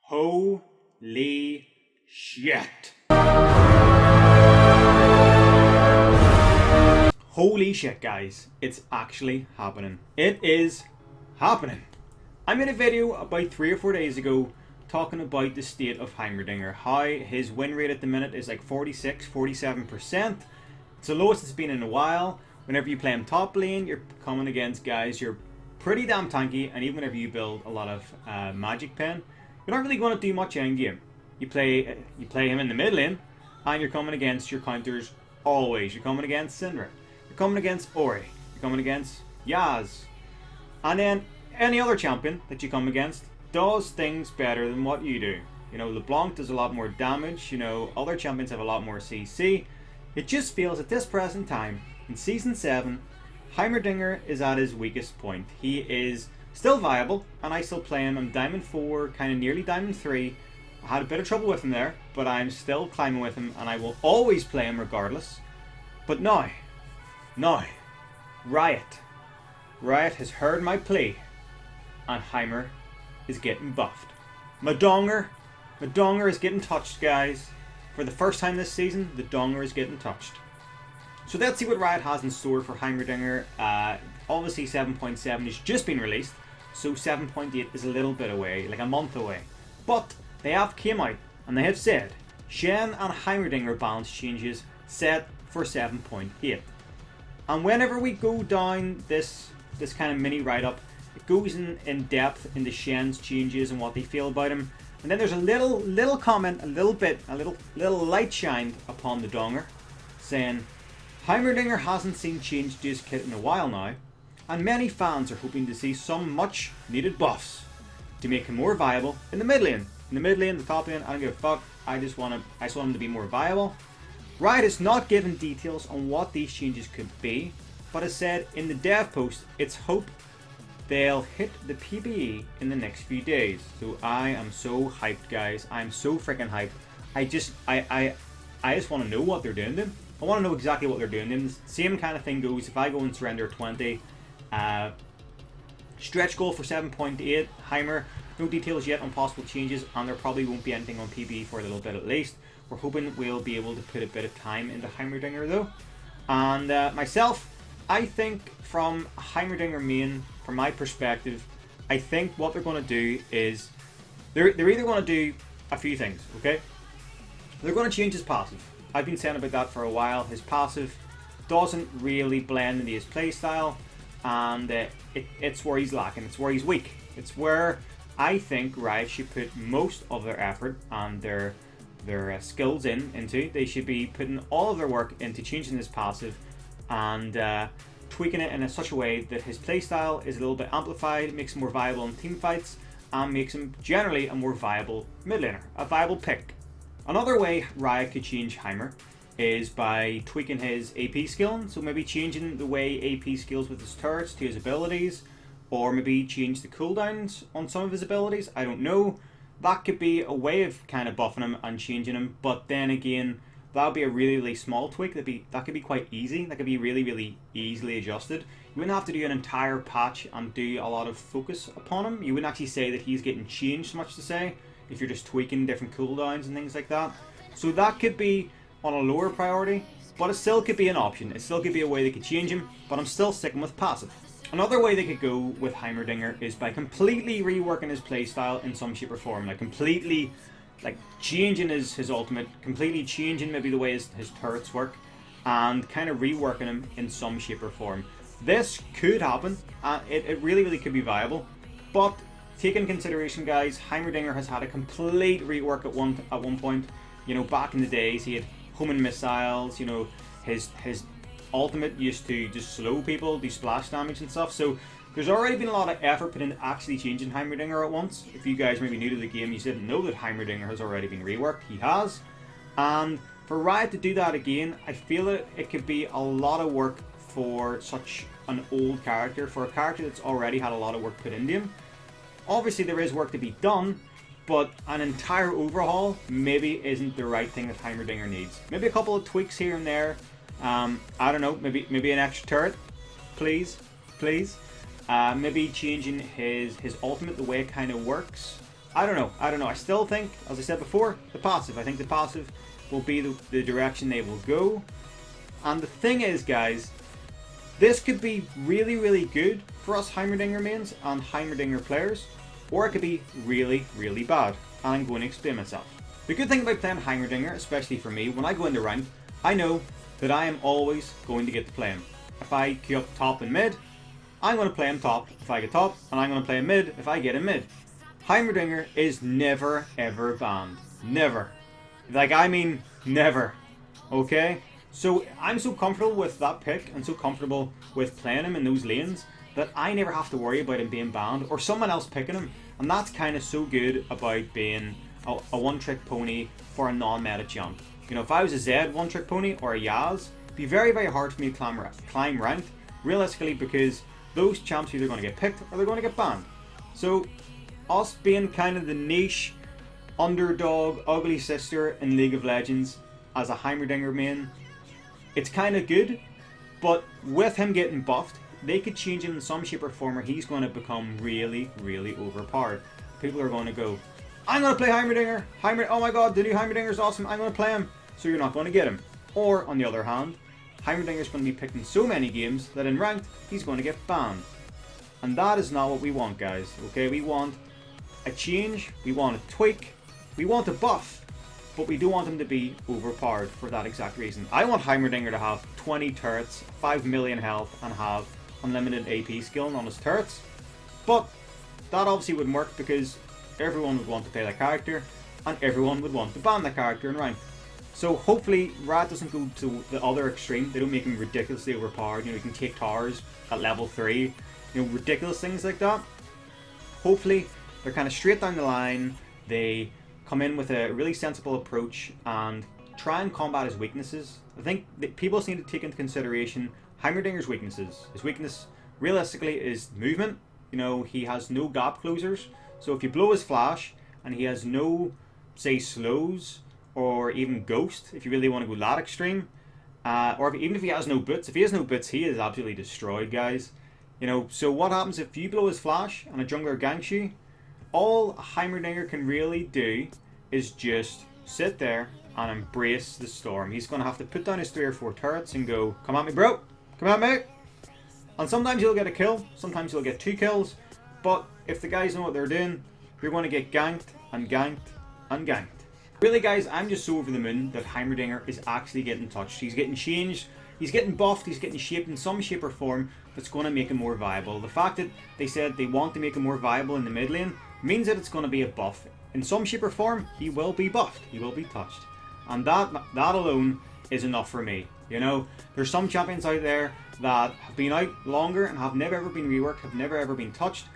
Holy shit. Holy shit, guys. It's actually happening. It is happening. I made a video about 3 or 4 days ago talking about the state of Heimerdinger. How his win rate at the minute is like 46, 47%. It's the lowest it's been in a while. Whenever you play him top lane, you're coming against guys you're pretty damn tanky, and even whenever you build a lot of magic pen, you're not really going to do much end game. You play him in the mid lane, and you're coming against your counters always. You're coming against Syndra, you're coming against Ori, you're coming against Yaz, and then any other champion that you come against does things better than what you do. You know, LeBlanc does a lot more damage. You know, other champions have a lot more CC. It just feels at this present time in Season 7, Heimerdinger is at his weakest point. He is still viable, and I still play him. I'm Diamond 4, kind of nearly Diamond 3. I had a bit of trouble with him there, but I'm still climbing with him, and I will always play him regardless. But now, Riot has heard my plea, and Heimer is getting buffed. My donger is getting touched, guys. For the first time this season, the donger is getting touched. So let's see what Riot has in store for Heimerdinger. Obviously 7.7 has just been released, so 7.8 is a little bit away, like a month away. But they have came out and they have said Shen and Heimerdinger balance changes set for 7.8. And whenever we go down this kind of mini write-up, it goes in depth into Shen's changes and what they feel about him. And then there's a little comment, a little light shined upon the donger, saying Heimerdinger hasn't seen change to his kit in a while now, and many fans are hoping to see some much needed buffs to make him more viable in the mid lane. In the mid lane, the top lane, I don't give a fuck. I just want him to be more viable. Riot has not given details on what these changes could be, but has said in the dev post it's hope they'll hit the PBE in the next few days. So I am so hyped, guys. I'm so freaking hyped. I just want to know what they're doing to him. I want to know exactly what they're doing. And the same kind of thing goes if I go and surrender 20. Stretch goal for 7.8. Heimer, no details yet on possible changes, and there probably won't be anything on PBE for a little bit at least. We're hoping we'll be able to put a bit of time into Heimerdinger though. And myself, I think from Heimerdinger main, from my perspective, I think what they're going to do is they're either going to do a few things, okay? They're going to change his passive. I've been saying about that for a while. His passive doesn't really blend into his playstyle, and it's where he's lacking. It's where he's weak. It's where I think Riot should put most of their effort and their skills into. They should be putting all of their work into changing his passive and tweaking it in such a way that his playstyle is a little bit amplified, makes him more viable in team fights, and makes him generally a more viable mid laner, a viable pick. Another way Riot could change Heimer is by tweaking his AP skill, so maybe changing the way AP skills with his turrets to his abilities, or maybe change the cooldowns on some of his abilities. I don't know. That could be a way of kind of buffing him and changing him, but then again, that would be a really small tweak. That could be quite easy. That could be really easily adjusted. You wouldn't have to do an entire patch and do a lot of focus upon him. You wouldn't actually say that he's getting changed so much to say, if you're just tweaking different cooldowns and things like that. So that could be on a lower priority, but it still could be an option. It still could be a way they could change him, but I'm still sticking with passive. Another way they could go with Heimerdinger is by completely reworking his playstyle in some shape or form. Like completely changing his ultimate, completely changing maybe the way his turrets work, and kind of reworking him in some shape or form. This could happen. It really could be viable, but take in consideration, guys, Heimerdinger has had a complete rework at one point. You know, back in the days, he had homing missiles. You know, his ultimate used to just slow people, do splash damage and stuff. So there's already been a lot of effort put into actually changing Heimerdinger at once. If you guys may be new to the game, you didn't know that Heimerdinger has already been reworked. He has. And for Riot to do that again, I feel that it could be a lot of work for such an old character, for a character that's already had a lot of work put into him. Obviously there is work to be done, but an entire overhaul maybe isn't the right thing that Heimerdinger needs. Maybe a couple of tweaks here and there. I don't know, maybe an extra turret, please. Maybe changing his ultimate, the way it kind of works. I don't know. I still think, as I said before, the passive. I think the passive will be the direction they will go. And the thing is, guys, this could be really, really good for us Heimerdinger mains and Heimerdinger players, or it could be really, really bad. And I'm going to explain myself. The good thing about playing Heimerdinger, especially for me, when I go into rank, I know that I am always going to get to play him. If I queue up top and mid, I'm going to play him top if I get top, and I'm going to play him mid if I get him mid. Heimerdinger is never ever banned. Never. Like, I mean never. Okay? So I'm so comfortable with that pick and so comfortable with playing him in those lanes that I never have to worry about him being banned or someone else picking him. And that's kind of so good about being a one-trick pony for a non-meta champ. You know, if I was a Zed one-trick pony or a Yaz, it'd be very, very hard for me to climb ranked, realistically, because those champs are either going to get picked or they're going to get banned. So us being kind of the niche underdog ugly sister in League of Legends as a Heimerdinger main, it's kind of good, but with him getting buffed, they could change him in some shape or form where he's going to become really, really overpowered. People are going to go, I'm going to play Heimerdinger. Oh my god, the new Heimerdinger is awesome. I'm going to play him. So you're not going to get him. Or, on the other hand, Heimerdinger is going to be picked in so many games that in ranked, he's going to get banned. And that is not what we want, guys. Okay, we want a change, we want a tweak, we want a buff, but we do want him to be overpowered for that exact reason. I want Heimerdinger to have 20 turrets, 5 million health, and have unlimited AP skill on his turrets. But that obviously wouldn't work because everyone would want to play that character, and everyone would want to ban the character in rank. So hopefully Riot doesn't go to the other extreme. They don't make him ridiculously overpowered. You know, you can take towers at level 3. You know, ridiculous things like that. Hopefully they're kind of straight down the line. They come in with a really sensible approach and try and combat his weaknesses. I think that people need to take into consideration Heimerdinger's weaknesses. His weakness, realistically, is movement. You know, he has no gap closers. So if you blow his flash and he has no, say, slows or even ghost, if you really want to go that extreme, or even if he has no boots. If he has no boots, he is absolutely destroyed, guys. You know, so what happens if you blow his flash and a jungler ganks you? All Heimerdinger can really do is just sit there and embrace the storm. He's going to have to put down his 3 or 4 turrets and go, come at me, bro. Come at me. And sometimes you'll get a kill. Sometimes you'll get 2 kills. But if the guys know what they're doing, you're going to get ganked and ganked and ganked. Really, guys, I'm just so over the moon that Heimerdinger is actually getting touched. He's getting changed. He's getting buffed. He's getting shaped in some shape or form that's going to make him more viable. The fact that they said they want to make him more viable in the mid lane means that it's going to be a buff. In some shape or form, he will be buffed. He will be touched. And that alone is enough for me. You know, there's some champions out there that have been out longer and have never ever been reworked, have never ever been touched.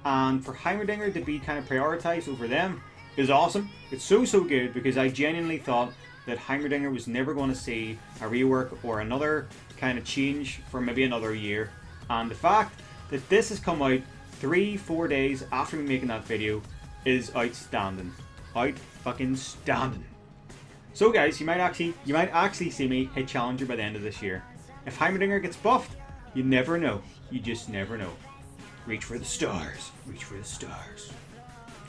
And for Heimerdinger to be kind of prioritized over them is awesome. It's so good because I genuinely thought that Heimerdinger was never going to see a rework or another kind of change for maybe another year. And the fact that this has come out 3-4 days after me making that video is outstanding. Out-fucking-standing. So guys, you might actually see me hit Challenger by the end of this year. If Heimerdinger gets buffed, you never know. You just never know. Reach for the stars. Reach for the stars.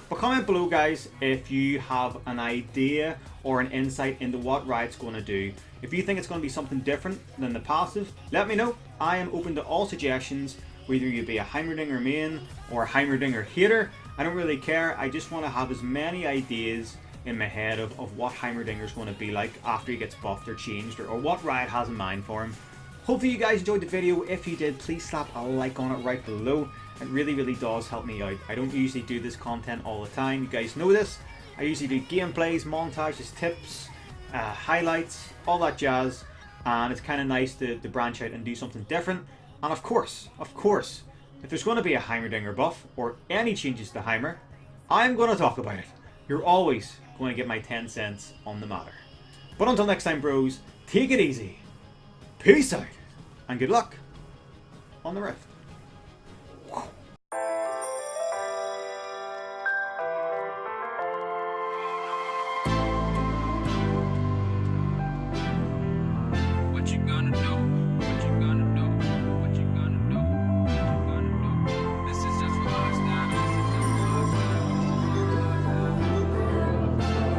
But comment below, guys, if you have an idea or an insight into what Riot's going to do. If you think it's going to be something different than the passive, let me know. I am open to all suggestions, whether you be a Heimerdinger main or a Heimerdinger hater. I don't really care. I just want to have as many ideas in my head of what Heimerdinger is going to be like after he gets buffed or changed, or what Riot has in mind for him. Hopefully you guys enjoyed the video. If you did, please slap a like on it right below. It really does help me out. I don't usually do this content all the time. You guys know this. I usually do gameplays, montages, tips, highlights, all that jazz. And it's kind of nice to branch out and do something different. And of course, if there's going to be a Heimerdinger buff or any changes to Heimer, I'm going to talk about it. You're always going to get my 10 cents on the matter. But until next time, bros, take it easy. Peace out. And good luck on the rift.